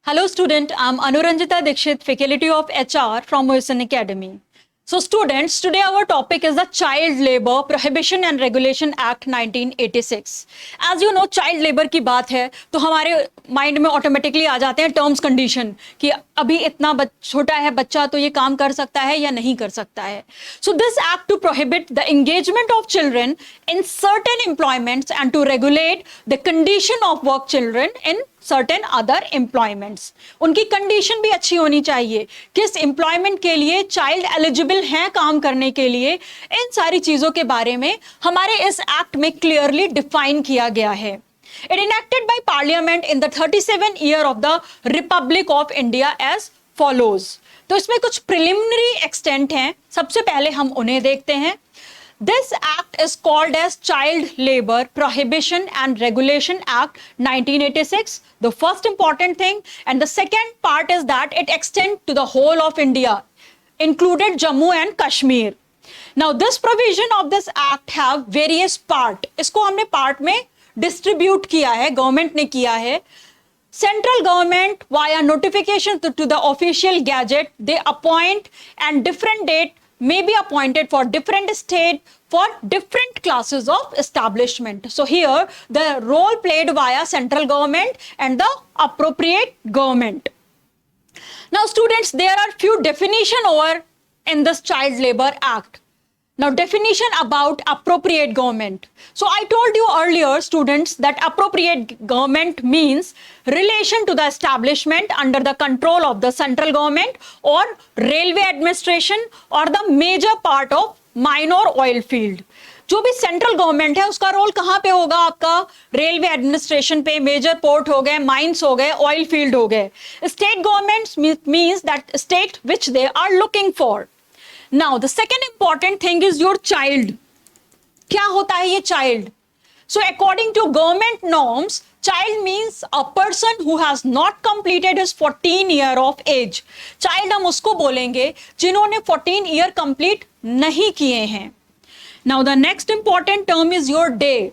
Hello student, I'm Anuranjita Dikshit, Faculty of HR from Moisen Academy. So students, today our topic is the Child Labor Prohibition and Regulation Act 1986. As you know, child labor की बात है तो हमारे mind में automatically आ जाते हैं terms condition कि अभी इतना छोटा है बच्चा तो ये काम कर सकता है या नहीं कर सकता है. So this act to prohibit the engagement of children in certain employments and to regulate the condition of work children in certain other employments. उनकी कंडीशन भी अच्छी होनी चाहिए, किस एम्प्लॉयमेंट के लिए चाइल्ड एलिजिबल हैं काम करने के लिए. इन सारी चीजों के बारे में हमारे इस एक्ट में क्लियरली डिफाइन किया गया है. It enacted by parliament in the 37 year of the republic of India as follows. तो इसमें कुछ प्रिलिमिनरी एक्सटेंट हैं, सबसे पहले हम उन्हें देखते हैं. This act is called as Child Labor Prohibition and Regulation Act 1986. The first important thing, and the second part is that it extends to the whole of India, included Jammu and Kashmir. Now, this provision of this act have various part. इसको हमने part में distribute किया है, government ने किया है. Central government via notification to the official gazette, they appoint and different date may be appointed for different state for different classes of establishment. So here the role played via central government and the appropriate government. Now students, there are few definition over in this Child Labor Act. Now definition about appropriate government. So I told you earlier students that appropriate government means relation to the establishment under the control of the central government or railway administration or the major part of mine or oil field. जो भी central government है उसका role कहाँ पे होगा आपका? Railway administration पे, major port हो गए, माइंस हो गए, ऑयल फील्ड हो गए. State government means that state which they are looking for. Now, the second important thing is your child. क्या होता है ये child? So, according to government norms, child means a person who has not completed his 14 year of age. Child हम उसको बोलेंगे जिन्होंने 14 year complete नहीं किए हैं. Now, the next important term is your day.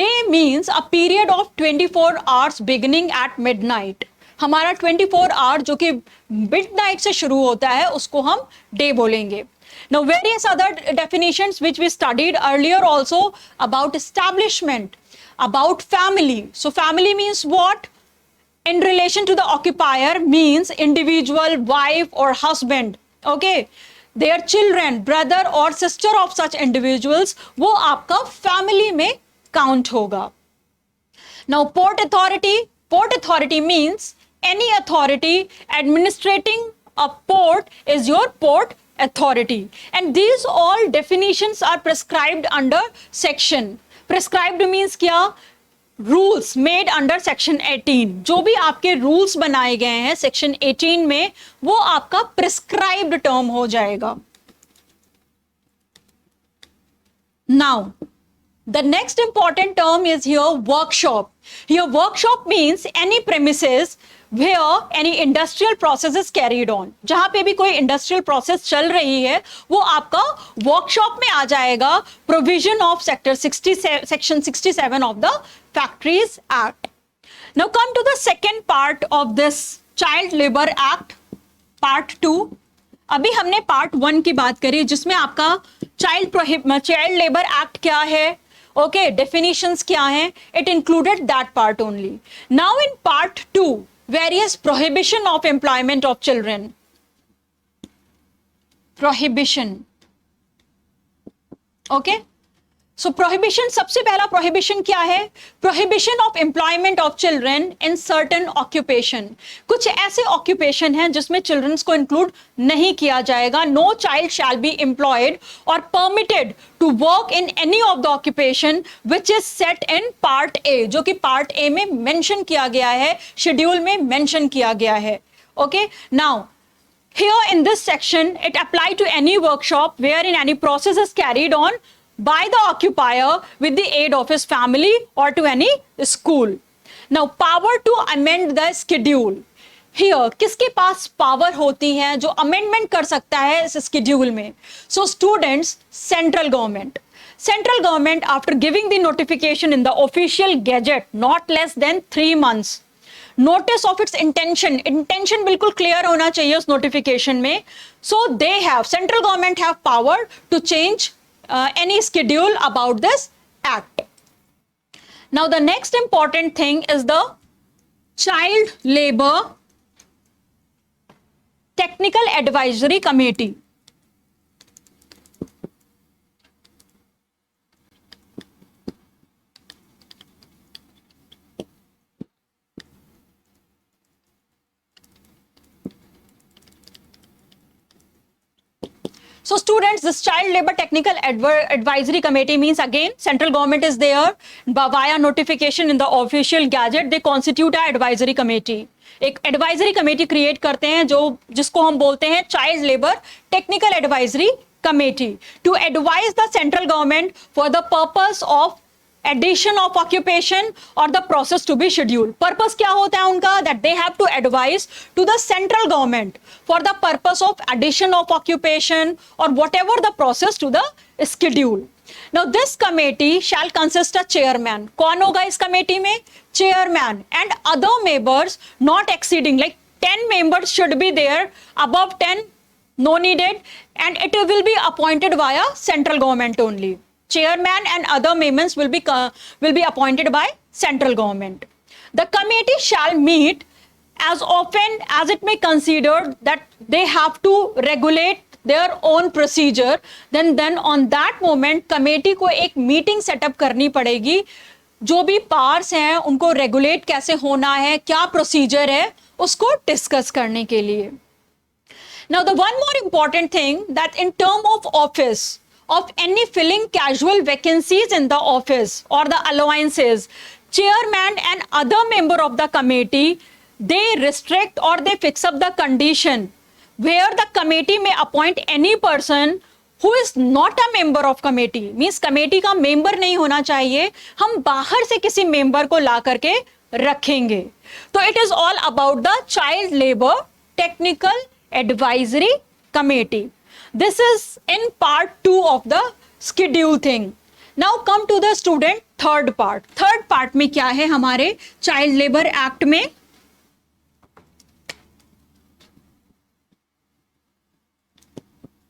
Day means a period of 24 hours beginning at midnight. हमारा 24 our जो कि मिडनाइट से शुरू होता है उसको हम डे बोलेंगे. Now various other definitions which we studied earlier also about establishment, about family. So family means what? In relation to the occupier means individual, wife or husband. Okay, their children, brother or sister of such individuals, वो आपका family में count होगा. Now port authority. Port authority means any authority administrating a port is your port authority. And these all definitions are prescribed under section. Prescribed means क्या? Rules made under section 18. जो भी आपके rules बनाए गए हैं section 18 में वो आपका prescribed term हो जाएगा. Now, the next important term is here workshop. Here workshop means any premises where any industrial process is carried on. जहां पे भी कोई industrial process चल रही है वो आपका workshop में आ जाएगा. Provision of section 67 of the Factories Act. Now come to the second part of this Child Labor Act, part 2. अभी हमने part 1 की बात करी जिसमें आपका Child Labor Act क्या है, okay, definitions क्या हैं, it included that part only. Now in part 2, various prohibition of employment of children. Prohibition. Okay. So prohibition, सबसे पहला prohibition क्या है? Prohibition of employment of children in certain occupation. कुछ ऐसे occupation हैं जिसमें children को include नहीं किया जाएगा. No child shall be employed or permitted to work in any of the occupation which is set in part A, जो कि part A में mention किया गया है, schedule में mention किया गया है. Okay. Now, here in this section, it apply to any workshop wherein any process is carried on by the occupier with the aid of his family or to any school. Now, power to amend the schedule. Here, किसके पास power होती है जो amendment कर सकता है इस schedule में? So, students, central government. Central government, after giving the notification in the official gazette, not less than 3 months, notice of its intention बिल्कुल clear होना चाहिए उस notification में. So central government have power to change any schedule about this act. Now the next important thing is the Child Labor Technical Advisory Committee. So students, this Child Labor Technical Advisory Committee means again central government is there via notification in the official gazette. They constitute a advisory committee. एक advisory committee create करते हैं जिसको हम बोलते हैं child labour technical advisory committee to advise the central government for the purpose of addition of occupation or the process to be scheduled. Purpose क्या होता है उनका? That they have to advise to the central government for the purpose of addition of occupation or whatever the process to the schedule. Now this committee shall consist of chairman. कौन होगा इस committee में? Chairman and other members not exceeding, like 10 members should be there, above 10 no needed, and it will be appointed via central government only. Chairman and other members will be appointed by central government. The committee shall meet as often as it may consider that they have to regulate their own procedure. Then on that moment committee को एक meeting setup करनी पड़ेगी. जो भी parts हैं उनको regulate कैसे होना है, क्या प्रोसीजर है, उसको डिस्कस करने के लिए. Now the one more important thing that in term of office of any filling casual vacancies in the office or the allowances, chairman and other member of the committee, they restrict or they fix up the condition where the committee may appoint any person who is not a member of committee. Means committee का member नहीं होना चाहिए, हम बाहर से किसी member को ला करके रखेंगे. तो it is all about the Child Labor Technical Advisory Committee. This is in part 2 of the schedule thing. Now come to the student third part. Third part में क्या है हमारे Child Labor Act में?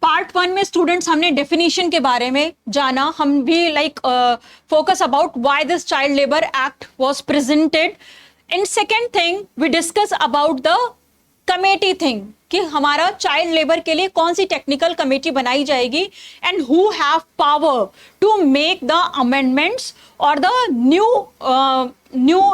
Part 1 में students हमने definition के बारे में जाना. हम भी like focus about why this child labour act was presented. In second thing we discuss about the committee thing कि हमारा चाइल्ड लेबर के लिए कौन सी टेक्निकल कमेटी बनाई जाएगी and who have power to make the amendments और the new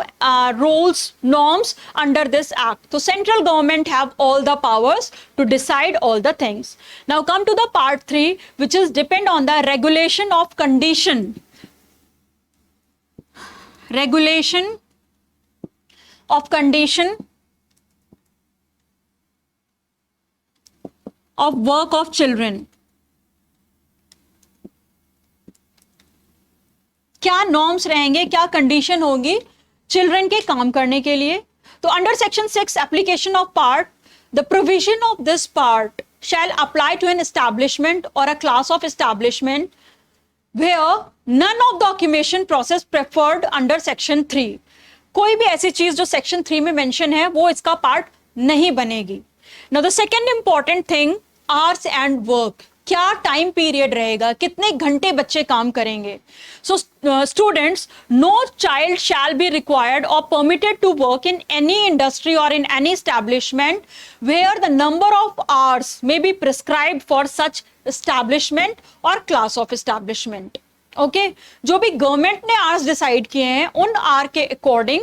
rules, norms under this act. So central government have all the powers to decide all the things. Now come to the part 3, which is depend on the regulation of condition. Regulation of condition of work of children. क्या norms रहेंगे, क्या condition होगी children के काम करने के लिए. तो under section 6 application of part, the provision of this part shall apply to an establishment और a class of establishment where none of the occupation process preferred under section 3. कोई भी ऐसी चीज जो सेक्शन 3 में मेंशन है वो इसका पार्ट नहीं बनेगी. Now the second important thing, hours and work. क्या टाइम पीरियड रहेगा, कितने घंटे बच्चे काम करेंगे. So students, no child shall be required और permitted to work in any industry और in any establishment where the number of hours may be prescribed for such establishment और क्लास ऑफ एस्टैब्लिशमेंट. ओके, जो भी government ने hours decide किए हैं उन our के अकॉर्डिंग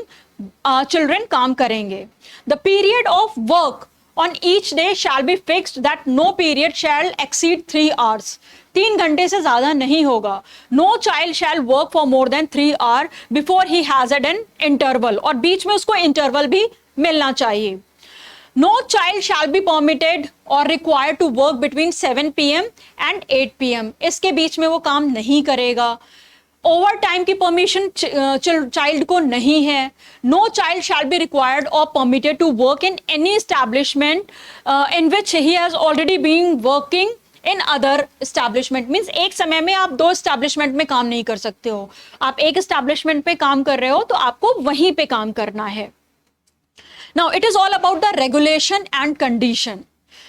चिल्ड्रन काम करेंगे. The period of work on each day shall be fixed that no period shall exceed 3 hours. 3 घंटे से ज्यादा नहीं होगा. No child shall work for more than 3 hours before he has an interval. और बीच में उसको interval भी मिलना चाहिए. No child shall be permitted or required to work between 7 PM and 8 PM. इसके बीच में वो काम नहीं करेगा. ओवर टाइम की परमिशन चाइल्ड को नहीं है. No child shall be required और permitted to work in any establishment in which he has already been working in other establishment. Means एक समय में आप 2 एस्टैब्लिशमेंट में काम नहीं कर सकते हो. आप एक एस्टैब्लिशमेंट पे काम कर रहे हो तो आपको वहीं पे काम करना है. Now, it is all about the regulation and condition.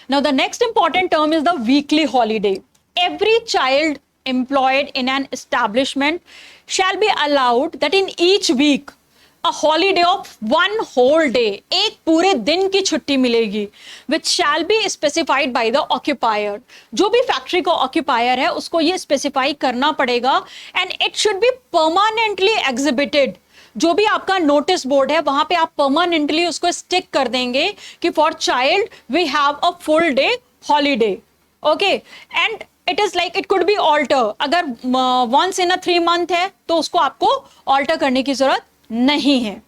Now, the next important term is the weekly holiday. Every child employed in an establishment shall be allowed that in each week a holiday of one whole day, एक पूरे दिन की छुट्टी मिलेगी, which shall be specified by the occupier. जो भी factory का occupier है उसको ये स्पेसिफाई करना पड़ेगा, and it should be permanently exhibited. जो भी आपका नोटिस बोर्ड है वहां पे आप परमानेंटली उसको स्टिक कर देंगे कि for child we have a full day holiday. Okay, and it is like it could be alter. अगर वंस इन अ 3 month है तो उसको आपको ऑल्टर करने की जरूरत नहीं है.